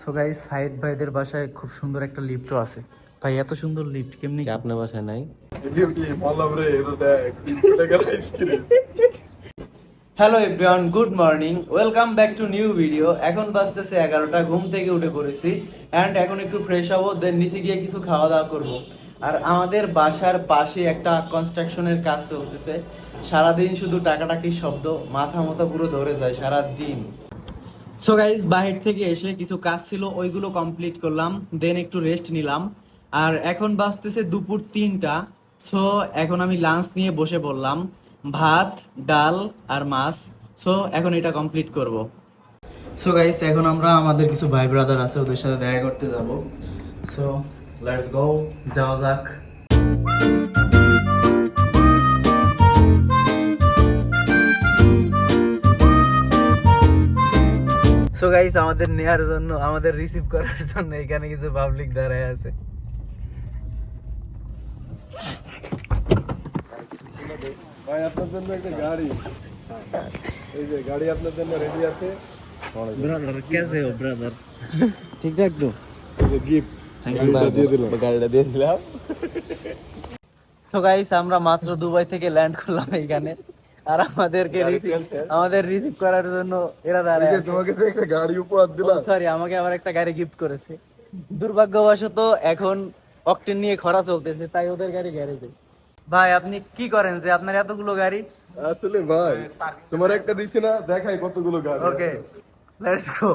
So guys, Saeed ভাইদের বাসায় খুব সুন্দর একটা লিফটও আছে। ভাই এত সুন্দর লিফট কেমনি কি আপনার বাসায় নাই? Hello everyone, good morning, welcome back to new video. এখন বাজতেছে 11টা, ঘুম থেকে উঠে পড়েছি অ্যান্ড এখন একটু ফ্রেশ হবো, দেন নিচে গিয়ে কিছু খাওয়া দাওয়া করবো। আর আমাদের বাসার পাশে একটা কনস্ট্রাকশনের কাজ চলতেছে। সারাদিন শুধু টাকাটাকি শব্দ, মাথা মতো পুরো ধরে যায় সারাদিন। সো গাইজ, বাহির থেকে এসে কিছু কাজ ছিল, ওইগুলো কমপ্লিট করলাম, দেন একটু রেস্ট নিলাম। আর এখন বাজতেছে দুপুর 3টা। সো এখন আমি লাঞ্চ নিয়ে বসে পড়লাম, ভাত, ডাল আর মাছ। সো এখন এটা কমপ্লিট করব। সো গাইজ, এখন আমরা আমাদের কিছু ভাই ব্রাদার আছে, ওদের সাথে দেখা করতে যাব। সো লেটস গো, যাওয়া যাক। সো গাইস, আমাদের নেয়ার জন্য, আমাদের রিসিভ করার জন্য এখানে কিছু পাবলিক দাঁড়ায় আছে। ভাই আপনার জন্য একটা গাড়ি, এই যে গাড়ি আপনার জন্য রেডি আছে। ব্রাদার কেসে হো ব্রাদার? ঠিকঠাক তো? এই যে গিফট, গাড়িটা দিয়ে দিলাম। গাড়িটা দিয়ে দিলাম। সো গাইস, আমরা মাত্র দুবাই থেকে ল্যান্ড করলাম এখানে, আর আমাদের রিসিভ করার জন্য এরা এই দাঁড়ায় যে আছে। তোমাকে তো একটা গাড়ি উপহার দিলাম। সরি, আমাকে আবার একটা গাড়ি গিফট করেছে। দুর্ভাগ্যবশত এখন অকটেন নিয়ে খরা চলতেছে, তাই ওদের গাড়ি গ্যারেজে। ভাই আপনি কি করেন যে আপনার এতগুলো গাড়ি? আসলে ভাই তোমার একটা দিছি না, দেখাই কতগুলো গাড়ি। ওকে, লেটস গো।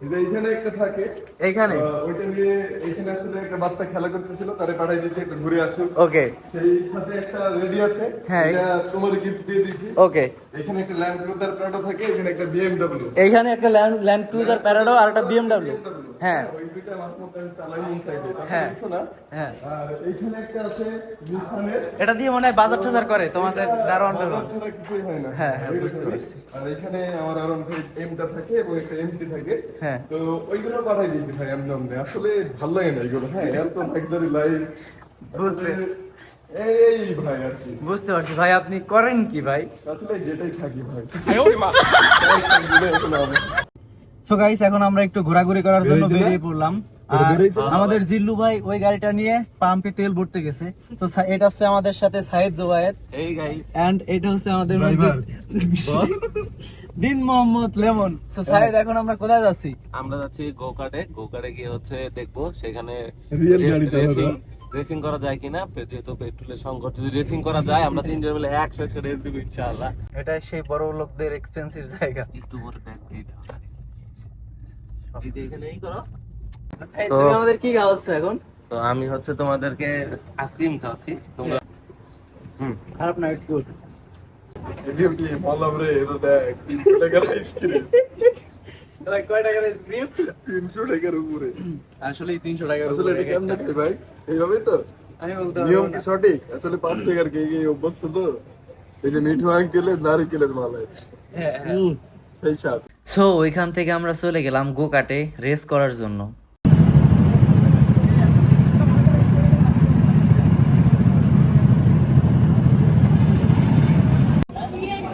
এই যে এইখানে একটা থাকে, এইখানে ওইটা নিয়ে এইখানে আসলে একটা বাচ্চা খেলা করতেছিল, তারে পাঠাই দিয়েছি একটু ঘুরে আসুন। ওকে, সেই সাথে একটা রেডি আছে, হ্যাঁ। এটা তোমার গিফট দিয়ে দিয়েছি। ওকে। এখানে একটা ল্যান্ড ক্রুজার প্রাডো থাকে, এখানে একটা বিএমডব্লিউ। এইখানে একটা ল্যান্ড ক্রুজার প্যারাডো আর একটা বিএমডব্লিউ। হ্যাঁ ওই দুইটা মাস মতো আমি চালাই ইনসাইডে, হ্যাঁ না? হ্যাঁ। আর এইখানে একটা আছে নিসানের, এটা দিয়ে মনে হয় বাজার টাজার করে তোমাদের দারোয়ান বাজার টারোয়ান। ছাড়া কিছুই হয় না। হ্যাঁ, হ্যাঁ, ওইটা বুঝতে করি। পারছি। আর এখানে আমার আরন ভাই এমটা থাকে এবং একটা এমটি থাকে। হ্যাঁ। তো ওইগুলো পাঠাই দিয়েছি ভাই আমি জমনে। আসলে ভালো লাগে না এগুলো। হ্যাঁ, এত লাক্সারি লাইফ। এই ভাই আর কি। বুঝতে পারছি। ভাই আপনি করেন কি ভাই? আসলে যেটাই থাকি ভাই। সো গাইস, এখন আমরা একটু ঘোরাঘুরি করার জন্য বেরিয়েছে না? বেরিয়ে পড়লাম। ওটা আর বেরিয়েছে না? আমাদের জিল্লু ভাই ওই গাড়িটা নিয়ে পাম্পে তেল ভরতে গেছে। তো এটা হচ্ছে আমাদের সাথে সাইদ জোবায়েত, এই গাইস, এন্ড এটা হচ্ছে আমাদের ড্রাইভার দিন মোহাম্মদ লেমন। সো সাইদ, এখন আমরা কোথায় যাচ্ছি? আমরা যাচ্ছি গোকার্ডে গিয়ে হচ্ছে দেখবো সেখানে রিয়েল গাড়ি চালাবো। রেসিং করা যায় কিনা। যেহেতু পেট্রোলের সংকট, যদি রেসিং করা যায় আমরা তিনজন মিলে 100 রেস দিব ইনশাআল্লাহ। এটা সেই বড় লোকদের এক্সপেন্সিভ জায়গা। একটু পরে ব্যাগ দিয়ে দাও। এই যে এখানেই করো। এই তুমি আমাদের কি খাওয়াচ্ছ এখন? তো আমি হচ্ছে তোমাদেরকে আইসক্রিম খাওয়াচ্ছি, তোমরা খারাপ না, ইটস গুড। এডিএমটি বললাম রে, এটা দেখ 300 টাকার আইসক্রিম। লাইক কয় টাকার আইসক্রিম? 300 টাকার উপরে। আসলে 300 টাকা। আসলে এটা কেমনে খাই ভাই? এইভাবেই তো? আমি বলতে নিয়ম কি সঠিক? আসলে 5 টাকার কেক এই অভ্যস্ত তো। এই যে মিঠু আঙ্কেলের নারিকেলের মালাই। হ্যাঁ হ্যাঁ। সেই স্বাদ। সো ওইখান থেকে আমরা চলে গেলাম গোকাটে রেস করার জন্য।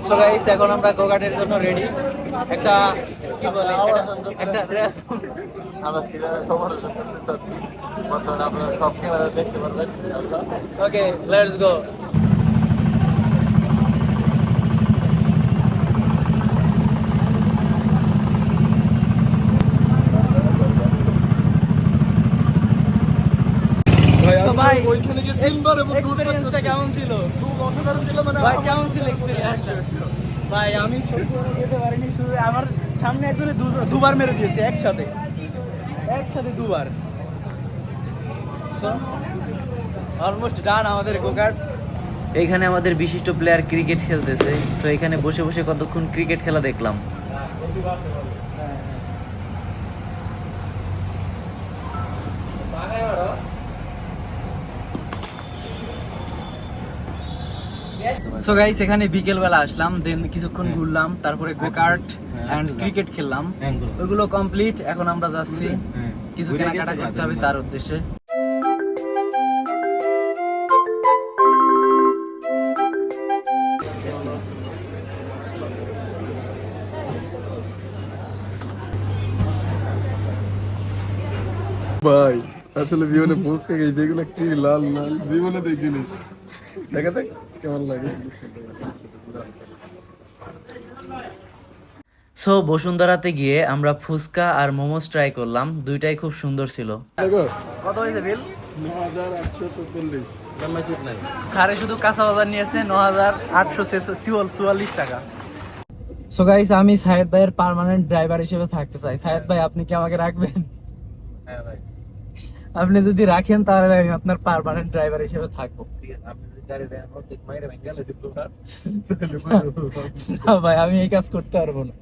সো গাইস, এখন আমরা গোকার্টের জন্য রেডি। একটা কি বলে, একটা আমরা সিরিয়াল খবর শুনতে চাচ্ছি। বর্তমানে আপনারা সব ক্যামেরা দেখতে পারবেন ইনশাআল্লাহ। ওকে, লেটস গো। তো ভাই, ওইখানে গিয়ে তিনবার এবং এক্সপেরিয়েন্সটা কেমন ছিল? খুব অসাধারণ ছিল। মানে ভাই কেমন ছিল এক্সপেরিয়েন্সটা? ভাই আমি সত্যি করে যেতে পারিনি, শুধু আমার সামনে একজনে দুবার মেরে দিয়েছে একসাথে দুবার। সো অলমোস্ট ডান আমাদের গোকার্ট। এইখানে আমাদের বিশিষ্ট প্লেয়ার ক্রিকেট খেলতেছে। সো এখানে বসে বসে কতক্ষণ ক্রিকেট খেলা দেখলাম। সো গাইস, এখানে বিকেল বেলা আসলাম, দেন কিছুক্ষণ ঘুরলাম, তারপরে গোকার্ট এন্ড ক্রিকেট খেললাম। ওইগুলো কমপ্লিট। এখন আমরা যাচ্ছি কিছু কেনাকাটা করতে হবে তার উদ্দেশ্যে। ভাই আসলে জীবনে ফুচকা খেয়েছি, এগুলো কি লাল লাল জীবনে দেখিনি। দেখা দেখ কেমন লাগে। সো বসুন্ধরাতে গিয়ে আমরা ফুচকা আর মোমোস ট্রাই করলাম, দুইটাই খুব সুন্দর ছিল। দেখো কত হয়েছে বিল? 9840। স্যারে শুধু কাঁচা বাজার নিয়েছে 9844 টাকা। সো গাইস, আমি সায়েদ ভাইয়ের পার্মানেন্ট ড্রাইভার হিসেবে থাকতে চাই। সায়েদ ভাই, আপনি কি আমাকে রাখবেন? হ্যাঁ ভাই, আপনি যদি রাখেন তাহলে আমি আপনার পার্মানেন্ট ড্রাইভার হিসেবে থাকবো। ঠিক আছে, আপনি যদি গাড়িটা অর্ধেক মাইরে গেলে দিবো না। না ভাই, আমি এই কাজ করতে পারবো না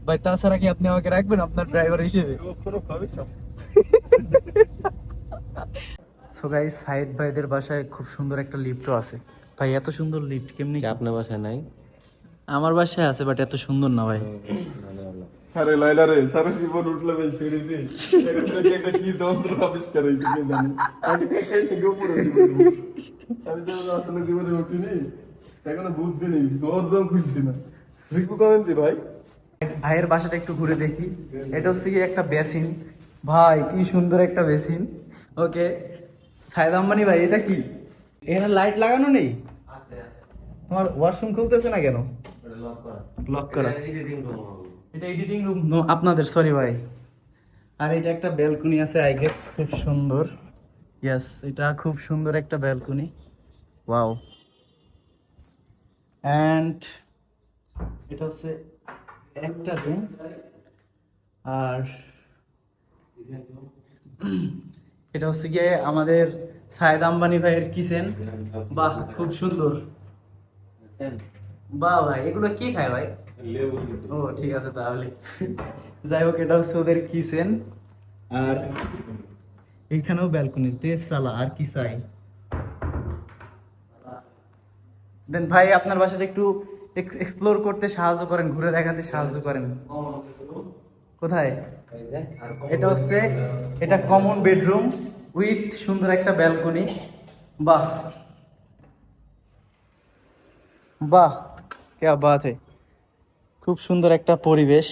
ভাই। তাছাড়া কি আপনি আমাকে রাখবেন আপনার ড্রাইভার হিসেবে? কোনো ভাবে সব সো গাইস, সায়েদ ভাইদের বাসায় খুব সুন্দর একটা লিফটও আছে। ভাই এত সুন্দর লিফট কেমনি? আপনার বাসায় নাই? আমার বাসায় আছে, বাট এত সুন্দর না ভাই। আরে লাইলা রে, সারা জীবন উঠলাম এই সিঁড়ি দিয়ে, এখন থেকে একটা কি যন্ত্র আবিষ্কার হয়েছে কে জানে। আগে থেকে উপরে জীবন। আমি তো আসলে জীবনে উঠিনি, এখনো বুঝতে নেই, দম খুলছি না। রিকু কমেন্টে ভাই, ভাইয়ের বাসাটা একটু ঘুরে দেখি। এটা হচ্ছে কি একটা বেসিন। ভাই কি সুন্দর একটা বেসিন। ওকে সায়েদ আম্বানি ভাই, এটা কি? এখানে লাইট লাগানো নেই? তোমার ওয়াশরুম খুলতেছে না কেন? লক করা। এটা এডিটিং রুম আপনাদের, সরি ভাই। আর এটা একটা ব্যালকনি আছে, আই গেস খুব সুন্দর। ইয়েস, এটা খুব সুন্দর একটা ব্যালকনি। ওয়াও। অ্যান্ড এটা হচ্ছে একটা রুম। আর এটা হচ্ছে গিয়ে আমাদের সায়েদ আম্বানি ভাইয়ের কিচেন। বাহ, খুব সুন্দর। বাহ ভাই, এগুলো কি খায় ভাই? ও ঠিক আছে তাহলে। যাই হোক, এটা হচ্ছে ওদের কিচেন। আর এখানেও ব্যালকনি, তেজ সালা, আর কি চাই। দেন ভাই, আপনার বাসাটা একটু এক্সপ্লোর করতে সাহায্য করেন, ঘুরে দেখাতে সাহায্য করেন। কোথায়? এটা হচ্ছে, এটা কমন বেডরুম উইথ সুন্দর একটা ব্যালকনি। বাহ বাহ, क्या बात है। খুব সুন্দর একটা পরিবেশ,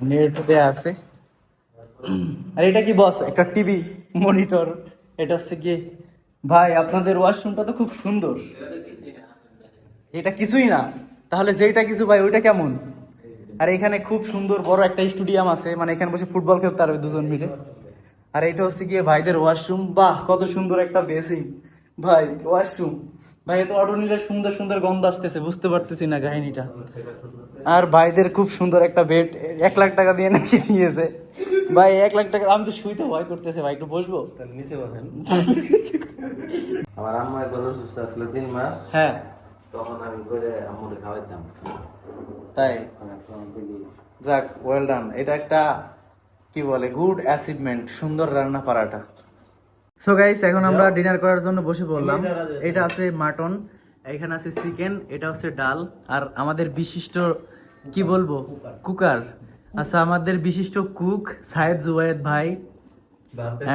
নেট দেয়া আছে। আর এটা কি বস? একটা টিভি মনিটর। এটা হচ্ছে কি ভাই, আপনাদের ওয়াশরুমটা তো খুব সুন্দর। এটা কিছুই না, তাহলে যেটা কিছু ভাই ওইটা কেমন? আর এখানে খুব সুন্দর বড় একটা স্টেডিয়াম আছে, মানে এখানে বসে ফুটবল খেলতে পারবে দুজন মিলে। আর এটা হচ্ছে গিয়ে ভাইদের ওয়াশরুম। বাহ, কত সুন্দর একটা বেসিন ভাই, ওয়াশরুম। ভাই এত অটো নিলে সুন্দর সুন্দর গন্ধ আসতেছে, বুঝতে পারতেছি না কাহিনীটা। আর ভাইদের খুব সুন্দর একটা বেড, 1 লাখ টাকা দিয়ে নাকি নিয়েছে ভাই। 1 লাখ টাকা, আমি তো শুইতে ভয় করতেছে ভাই। একটু বসবো? তাহলে নিচে বসেন। আমার আম্মা একবার অসুস্থ আসলে 3 মাস, হ্যাঁ তখন আমি করে আম্মুরে খাওয়াইতাম। তাই। যাক, ওয়েল ডান। এটা একটা কি বলে, গুড অ্যাচিভমেন্ট, সুন্দর রান্না পারাটা। সো গাইস, এখন আমরা ডিনার করার জন্য বসে পড়লাম। এটা আছে মাটন, এখানে আছে চিকেন, এটা হচ্ছে ডাল। আর আমাদের বিশিষ্ট কি বলবো, কুকার আচ্ছা, আমাদের বিশিষ্ট কুক সায়েদ জুবায়েদ ভাই।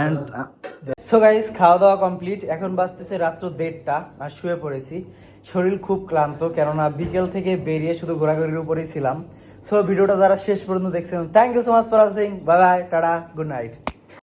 এন্ড সো গাইস, খাওয়া দাওয়া কমপ্লিট। এখন বাজতেছে রাত্র 1:30 আর শুয়ে পড়েছি। শরীর খুব ক্লান্ত, কেননা বিকেল থেকে বেরিয়ে শুধু ঘোরাঘুরির উপরেই ছিলাম। সো ভিডিওটা যারা শেষ পর্যন্ত দেখছেন, thank you so much for watching. Bye bye, tata, good night.